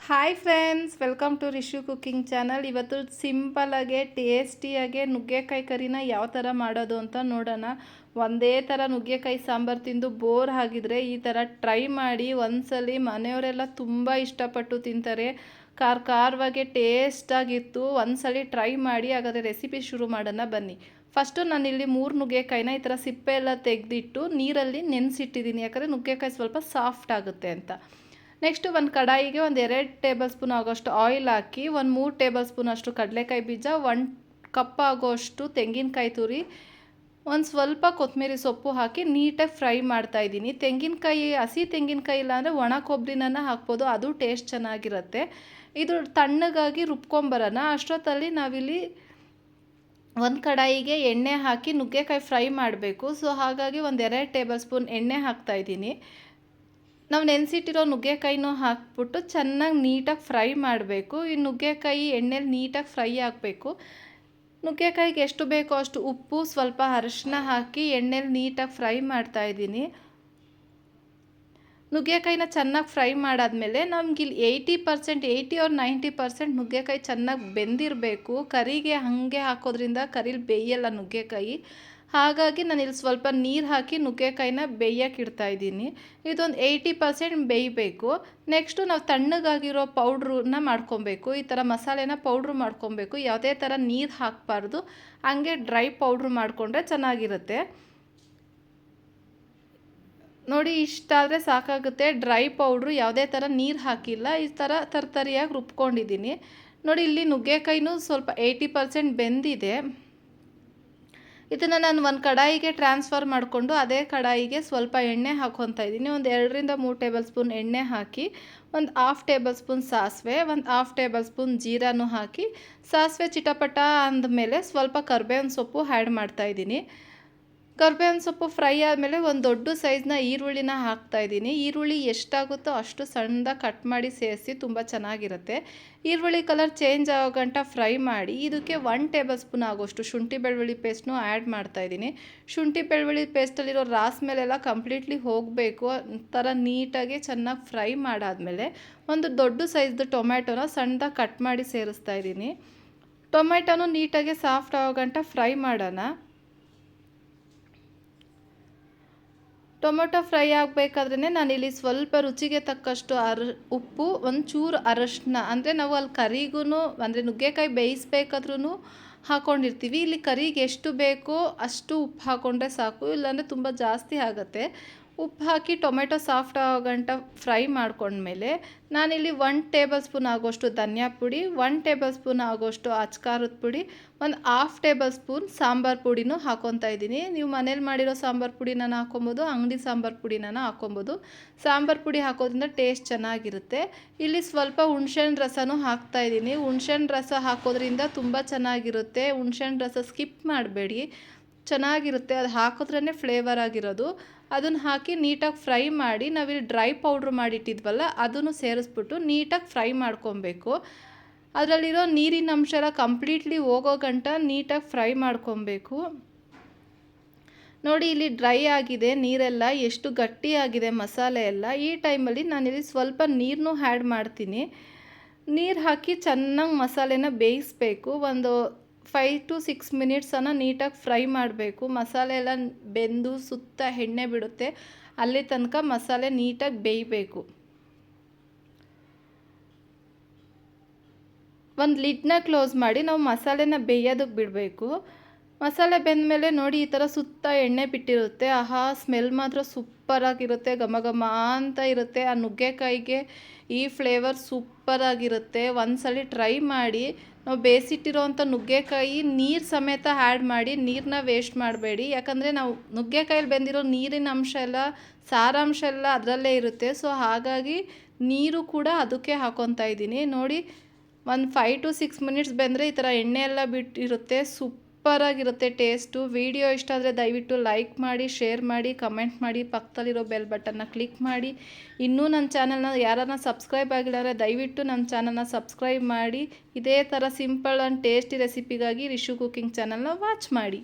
Hi friends, welcome to Rishu cooking channel. ಇವತ್ತು ಸಿಂಪಲಾಗೆ ಟೇಸ್ಟಿಯಾಗೆ ನುಗ್ಗೆಕಾಯಿ ಕರಿನ ಯಾವ ಥರ ಮಾಡೋದು ಅಂತ ನೋಡೋಣ. ಒಂದೇ ಥರ ನುಗ್ಗೆಕಾಯಿ ಸಾಂಬಾರು ತಿಂದು ಬೋರ್ ಆಗಿದ್ರೆ ಈ ಥರ ಟ್ರೈ ಮಾಡಿ. ಒಂದ್ಸಲಿ ಮನೆಯವರೆಲ್ಲ ತುಂಬ ಇಷ್ಟಪಟ್ಟು ತಿಂತಾರೆ. ಖಾರವಾಗೆ ಟೇಸ್ಟಾಗಿತ್ತು. ಒಂದ್ಸಲಿ ಟ್ರೈ ಮಾಡಿ. ಹಾಗಾದರೆ ರೆಸಿಪಿ ಶುರು ಮಾಡೋಣ ಬನ್ನಿ. ಫಸ್ಟು ನಾನಿಲ್ಲಿ 3 ನುಗ್ಗೆಕಾಯಿನ ಈ ಥರ ಸಿಪ್ಪೆ ಎಲ್ಲ ತೆಗೆದಿಟ್ಟು ನೀರಲ್ಲಿ ನೆನೆಸಿಟ್ಟಿದ್ದೀನಿ, ಯಾಕಂದರೆ ನುಗ್ಗೆಕಾಯಿ ಸ್ವಲ್ಪ ಸಾಫ್ಟ್ ಆಗುತ್ತೆ ಅಂತ. ನೆಕ್ಸ್ಟು ಒಂದು ಕಡಾಯಿಗೆ ಒಂದು 2 ಟೇಬಲ್ ಸ್ಪೂನ್ ಆಗೋಷ್ಟು ಆಯಿಲ್ ಹಾಕಿ, ಒಂದು 3 ಟೇಬಲ್ ಸ್ಪೂನ್ ಅಷ್ಟು ಕಡಲೆಕಾಯಿ ಬೀಜ, 1 ಕಪ್ ಆಗೋಷ್ಟು ತೆಂಗಿನಕಾಯಿ ತುರಿ, ಒಂದು ಸ್ವಲ್ಪ ಕೊತ್ತಂಬರಿ ಸೊಪ್ಪು ಹಾಕಿ ನೀಟಾಗಿ ಫ್ರೈ ಮಾಡ್ತಾಯಿದ್ದೀನಿ. ತೆಂಗಿನಕಾಯಿ, ಹಸಿ ತೆಂಗಿನಕಾಯಿ ಇಲ್ಲ ಅಂದರೆ ಒಣ ಕೊಬ್ಬರಿನ ಹಾಕ್ಬೋದು, ಅದು ಟೇಸ್ಟ್ ಚೆನ್ನಾಗಿರುತ್ತೆ. ಇದು ತಣ್ಣಗಾಗಿ ರುಬ್ಕೊಂಬರೋಣ. ಅಷ್ಟೊತ್ತಲ್ಲಿ ನಾವಿಲ್ಲಿ ಒಂದು ಕಡಾಯಿಗೆ ಎಣ್ಣೆ ಹಾಕಿ ನುಗ್ಗೆಕಾಯಿ ಫ್ರೈ ಮಾಡಬೇಕು. ಸೊ ಹಾಗಾಗಿ ಒಂದು 2 ಟೇಬಲ್ ಸ್ಪೂನ್ ಎಣ್ಣೆ ಹಾಕ್ತಾಯಿದ್ದೀನಿ. ನಾವು ನೆನೆಸಿಟ್ಟಿರೋ ನುಗ್ಗೆಕಾಯಿನೂ ಹಾಕ್ಬಿಟ್ಟು ಚೆನ್ನಾಗಿ ನೀಟಾಗಿ ಫ್ರೈ ಮಾಡಬೇಕು. ಈ ನುಗ್ಗೆಕಾಯಿ ಎಣ್ಣೆಲಿ ನೀಟಾಗಿ ಫ್ರೈ ಆಗಬೇಕು. ನುಗ್ಗೆಕಾಯಿಗೆ ಎಷ್ಟು ಬೇಕೋ ಅಷ್ಟು ಉಪ್ಪು, ಸ್ವಲ್ಪ ಅರಿಶಿನ ಹಾಕಿ ಎಣ್ಣೆಲಿ ನೀಟಾಗಿ ಫ್ರೈ ಮಾಡ್ತಾಯಿದ್ದೀನಿ. ನುಗ್ಗೆಕಾಯಿನ ಚೆನ್ನಾಗಿ ಫ್ರೈ ಮಾಡಾದಮೇಲೆ ನಮಗಿಲ್ಲಿ 80 or 90% ನುಗ್ಗೆಕಾಯಿ ಚೆನ್ನಾಗಿ ಬೆಂದಿರಬೇಕು. ಕರಿಗೆ ಹಾಗೆ ಹಾಕೋದ್ರಿಂದ ಕರಿಲಿ ಬೇಯಲ್ಲ ನುಗ್ಗೆಕಾಯಿ. ಹಾಗಾಗಿ ನಾನಿಲ್ಲಿ ಸ್ವಲ್ಪ ನೀರು ಹಾಕಿ ನುಗ್ಗೆಕಾಯಿನ ಬೇಯಕ್ಕೆ ಇಡ್ತಾಯಿದ್ದೀನಿ. ಇದೊಂದು 80% ಬೇಯಬೇಕು. ನೆಕ್ಸ್ಟು ನಾವು ತಣ್ಣಗಾಗಿರೋ ಪೌಡ್ರನ್ನ ಮಾಡ್ಕೊಬೇಕು. ಈ ಥರ ಮಸಾಲೆನ ಪೌಡ್ರು ಮಾಡ್ಕೊಬೇಕು. ಯಾವುದೇ ಥರ ನೀರು ಹಾಕಬಾರ್ದು, ಹಂಗೆ ಡ್ರೈ ಪೌಡ್ರು ಮಾಡಿಕೊಂಡ್ರೆ ಚೆನ್ನಾಗಿರುತ್ತೆ. ನೋಡಿ, ಇಷ್ಟಾದರೆ ಸಾಕಾಗುತ್ತೆ. ಡ್ರೈ ಪೌಡ್ರು, ಯಾವುದೇ ಥರ ನೀರು ಹಾಕಿಲ್ಲ. ಈ ಥರ ತರ್ತರಿಯಾಗಿ ರುಬ್ಕೊಂಡಿದ್ದೀನಿ. ನೋಡಿ, ಇಲ್ಲಿ ನುಗ್ಗೆಕಾಯಿನೂ ಸ್ವಲ್ಪ 80% ಬೆಂದಿದೆ. ಇದನ್ನು ನಾನು ಒಂದು ಕಡಾಯಿಗೆ ಟ್ರಾನ್ಸ್ಫರ್ ಮಾಡಿಕೊಂಡು ಅದೇ ಕಡಾಯಿಗೆ ಸ್ವಲ್ಪ ಎಣ್ಣೆ ಹಾಕ್ಕೊತಾ ಇದ್ದೀನಿ. ಒಂದು 2 3 ಟೇಬಲ್ ಸ್ಪೂನ್ ಎಣ್ಣೆ ಹಾಕಿ, ಒಂದು 1/2 ಟೇಬಲ್ ಸ್ಪೂನ್ ಸಾಸಿವೆ, ಒಂದು 1/2 ಟೇಬಲ್ ಸ್ಪೂನ್ ಜೀರಾನು ಹಾಕಿ, ಸಾಸಿವೆ ಚಿಟಪಟ ಅಂದಮೇಲೆ ಸ್ವಲ್ಪ ಕರಿಬೇವಿನ ಸೊಪ್ಪು ಆ್ಯಡ್ ಮಾಡ್ತಾಯಿದ್ದೀನಿ. ಕರಿಬೇವಿನ ಸೊಪ್ಪು ಫ್ರೈ ಆದಮೇಲೆ ಒಂದು ದೊಡ್ಡ ಸೈಜ್ನ ಈರುಳ್ಳಿನ ಹಾಕ್ತಾಯಿದ್ದೀನಿ. ಈರುಳ್ಳಿ ಎಷ್ಟಾಗುತ್ತೋ ಅಷ್ಟು ಸಣ್ಣದಾಗಿ ಕಟ್ ಮಾಡಿ ಸೇರಿಸಿ, ತುಂಬ ಚೆನ್ನಾಗಿರುತ್ತೆ. ಈರುಳ್ಳಿ ಕಲರ್ ಚೇಂಜ್ ಆಗೋ ಗಂಟ ಫ್ರೈ ಮಾಡಿ ಇದಕ್ಕೆ 1 ಟೇಬಲ್ ಸ್ಪೂನ್ ಆಗೋಷ್ಟು ಶುಂಠಿ ಬೆಳ್ಳುಳ್ಳಿ ಪೇಸ್ಟ್ನು ಆ್ಯಡ್ ಮಾಡ್ತಾಯಿದ್ದೀನಿ. ಶುಂಠಿ ಬೆಳ್ಳುಳ್ಳಿ ಪೇಸ್ಟಲ್ಲಿರೋ ರಾಸ್ ಮೇಲೆಲ್ಲ ಕಂಪ್ಲೀಟ್ಲಿ ಹೋಗಬೇಕು. ಥರ ನೀಟಾಗಿ ಚೆನ್ನಾಗಿ ಫ್ರೈ ಮಾಡಾದಮೇಲೆ ಒಂದು ದೊಡ್ಡ ಸೈಜ್ದು ಟೊಮ್ಯಾಟೊನ ಸಣ್ಣದಾಗಿ ಕಟ್ ಮಾಡಿ ಸೇರಿಸ್ತಾ ಇದ್ದೀನಿ. ಟೊಮ್ಯಾಟೊನು ನೀಟಾಗಿ ಸಾಫ್ಟ್ ಆಗೋ ಗಂಟ ಫ್ರೈ ಮಾಡೋಣ. ಟೊಮೊಟೊ ಫ್ರೈ ಆಗಬೇಕಾದ್ರೇ ನಾನಿಲ್ಲಿ ಸ್ವಲ್ಪ ರುಚಿಗೆ ತಕ್ಕಷ್ಟು ಉಪ್ಪು, ಒಂಚೂರು ಅರಶಿನ, ಅಂದರೆ ನಾವು ಅಲ್ಲಿ ಕರಿಗೂ ಅಂದರೆ ನುಗ್ಗೆಕಾಯಿ ಬೇಯಿಸ್ಬೇಕಾದ್ರೂ ಹಾಕ್ಕೊಂಡಿರ್ತೀವಿ. ಇಲ್ಲಿ ಕರಿಗೆ ಎಷ್ಟು ಬೇಕೋ ಅಷ್ಟು ಉಪ್ಪು ಹಾಕ್ಕೊಂಡ್ರೆ ಸಾಕು, ಇಲ್ಲಾಂದರೆ ತುಂಬ ಜಾಸ್ತಿ ಆಗುತ್ತೆ. ಉಪ್ಪು ಹಾಕಿ ಟೊಮೆಟೊ ಸಾಫ್ಟ್ ಆಗೋ ಗಂಟ ಫ್ರೈ ಮಾಡ್ಕೊಂಡ್ಮೇಲೆ ನಾನಿಲ್ಲಿ 1 ಟೇಬಲ್ ಸ್ಪೂನ್ ಆಗೋಷ್ಟು ಧನಿಯಾ ಪುಡಿ, 1 ಟೇಬಲ್ ಸ್ಪೂನ್ ಆಗೋಷ್ಟು ಅಚ್ಕಾರದ ಪುಡಿ, ಒಂದು 1/2 ಟೇಬಲ್ ಸ್ಪೂನ್ ಸಾಂಬಾರು ಪುಡಿನೂ ಹಾಕ್ಕೊತಾ ಇದ್ದೀನಿ. ನೀವು ಮನೇಲಿ ಮಾಡಿರೋ ಸಾಂಬಾರು ಪುಡಿನ ಹಾಕ್ಕೊಬೋದು, ಅಂಗಡಿ ಸಾಂಬಾರು ಪುಡಿನ ಹಾಕ್ಕೊಬೋದು. ಸಾಂಬಾರು ಪುಡಿ ಹಾಕೋದ್ರಿಂದ ಟೇಸ್ಟ್ ಚೆನ್ನಾಗಿರುತ್ತೆ. ಇಲ್ಲಿ ಸ್ವಲ್ಪ ಹುಣ್ಸೆಹಣ್ಣು ರಸನೂ ಹಾಕ್ತಾಯಿದ್ದೀನಿ. ಹುಣ್ಸೆಹಣ್ಣು ರಸ ಹಾಕೋದ್ರಿಂದ ತುಂಬ ಚೆನ್ನಾಗಿರುತ್ತೆ. ಹುಣ್ಸೆಹಣ್ಣು ರಸ ಸ್ಕಿಪ್ ಮಾಡಬೇಡಿ, ಚೆನ್ನಾಗಿರುತ್ತೆ. ಅದು ಹಾಕಿದ್ರೇ ಫ್ಲೇವರ್ ಆಗಿರೋದು. ಅದನ್ನು ಹಾಕಿ ನೀಟಾಗಿ ಫ್ರೈ ಮಾಡಿ, ನಾವಿಲ್ಲಿ ಡ್ರೈ ಪೌಡ್ರ್ ಮಾಡಿಟ್ಟಿದ್ವಲ್ಲ ಅದನ್ನು ಸೇರಿಸ್ಬಿಟ್ಟು ನೀಟಾಗಿ ಫ್ರೈ ಮಾಡ್ಕೊಬೇಕು. ಅದರಲ್ಲಿರೋ ನೀರಿನ ಅಂಶ ಎಲ್ಲ ಕಂಪ್ಲೀಟ್ಲಿ ಹೋಗೋ ಗಂಟ ನೀಟಾಗಿ ಫ್ರೈ ಮಾಡ್ಕೊಬೇಕು. ನೋಡಿ, ಇಲ್ಲಿ ಡ್ರೈ ಆಗಿದೆ ನೀರೆಲ್ಲ, ಎಷ್ಟು ಗಟ್ಟಿಯಾಗಿದೆ ಮಸಾಲೆ ಎಲ್ಲ. ಈ ಟೈಮಲ್ಲಿ ನಾನಿಲ್ಲಿ ಸ್ವಲ್ಪ ನೀರನ್ನೂ ಆ್ಯಡ್ ಮಾಡ್ತೀನಿ. ನೀರು ಹಾಕಿ ಚೆನ್ನಾಗಿ ಮಸಾಲೆನ ಬೇಯಿಸಬೇಕು. ಒಂದು 5 to 6 ಮಿನಿಟ್ಸನ್ನು ನೀಟಾಗಿ ಫ್ರೈ ಮಾಡಬೇಕು. ಮಸಾಲೆ ಎಲ್ಲ ಬೆಂದು ಸುತ್ತ ಎಣ್ಣೆ ಬಿಡುತ್ತೆ, ಅಲ್ಲಿ ತನಕ ಮಸಾಲೆ ನೀಟಾಗಿ ಬೇಯಬೇಕು. ಒಂದು ಲಿಡ್ನ ಕ್ಲೋಸ್ ಮಾಡಿ ನಾವು ಮಸಾಲೆನ ಬೇಯೋದಕ್ಕೆ ಬಿಡಬೇಕು. ಮಸಾಲೆ ಬೆಂದಮೇಲೆ ನೋಡಿ, ಈ ಥರ ಸುತ್ತ ಎಣ್ಣೆ ಬಿಟ್ಟಿರುತ್ತೆ. ಆಹಾ, ಸ್ಮೆಲ್ ಮಾತ್ರ ಸೂಪರಾಗಿರುತ್ತೆ, ಘಮ ಘಮ ಅಂತ ಇರುತ್ತೆ. ಆ ನುಗ್ಗೆಕಾಯಿಗೆ ಈ ಫ್ಲೇವರ್ ಸೂಪರಾಗಿರುತ್ತೆ. ಒಂದ್ಸಲಿ ಟ್ರೈ ಮಾಡಿ. ನಾವು ಬೇಯಿಸಿಟ್ಟಿರೋವಂಥ ನುಗ್ಗೆಕಾಯಿ ನೀರು ಸಮೇತ ಆ್ಯಡ್ ಮಾಡಿ, ನೀರನ್ನ ವೇಸ್ಟ್ ಮಾಡಬೇಡಿ. ಯಾಕಂದರೆ ನಾವು ನುಗ್ಗೆಕಾಯಲ್ಲಿ ಬೆಂದಿರೋ ನೀರಿನ ಅಂಶ ಎಲ್ಲ, ಸಾರಾಂಶ ಎಲ್ಲ ಅದರಲ್ಲೇ ಇರುತ್ತೆ. ಸೊ ಹಾಗಾಗಿ ನೀರು ಕೂಡ ಅದಕ್ಕೆ ಹಾಕ್ಕೊತಾ ಇದ್ದೀನಿ. ನೋಡಿ, ಒಂದು 5 to 6 ಮಿನಿಟ್ಸ್ ಬೆಂದರೆ ಈ ಥರ ಎಣ್ಣೆ ಎಲ್ಲ ಬಿಟ್ಟಿರುತ್ತೆ. ಸೂಪರಾಗಿರುತ್ತೆ ಟೇಸ್ಟು. ವಿಡಿಯೋ ಇಷ್ಟ ಆದರೆ ದಯವಿಟ್ಟು ಲೈಕ್ ಮಾಡಿ, ಶೇರ್ ಮಾಡಿ, ಕಮೆಂಟ್ ಮಾಡಿ, ಪಕ್ಕದಲ್ಲಿರೋ ಬೆಲ್ ಬಟನ್ನ ಕ್ಲಿಕ್ ಮಾಡಿ. ಇನ್ನೂ ನನ್ನ ಚಾನಲ್ನ ಯಾರನ್ನ ಸಬ್ಸ್ಕ್ರೈಬ್ ಆಗಿಲ್ಲ ಅಂದರೆ ದಯವಿಟ್ಟು ನಮ್ಮ ಚಾನಲ್ನ ಸಬ್ಸ್ಕ್ರೈಬ್ ಮಾಡಿ. ಇದೇ ಥರ ಸಿಂಪಲ್ ಆ್ಯಂಡ್ ಟೇಸ್ಟಿ ರೆಸಿಪಿಗಾಗಿ ರಿಶು ಕುಕಿಂಗ್ ಚಾನಲ್ನ ವಾಚ್ ಮಾಡಿ.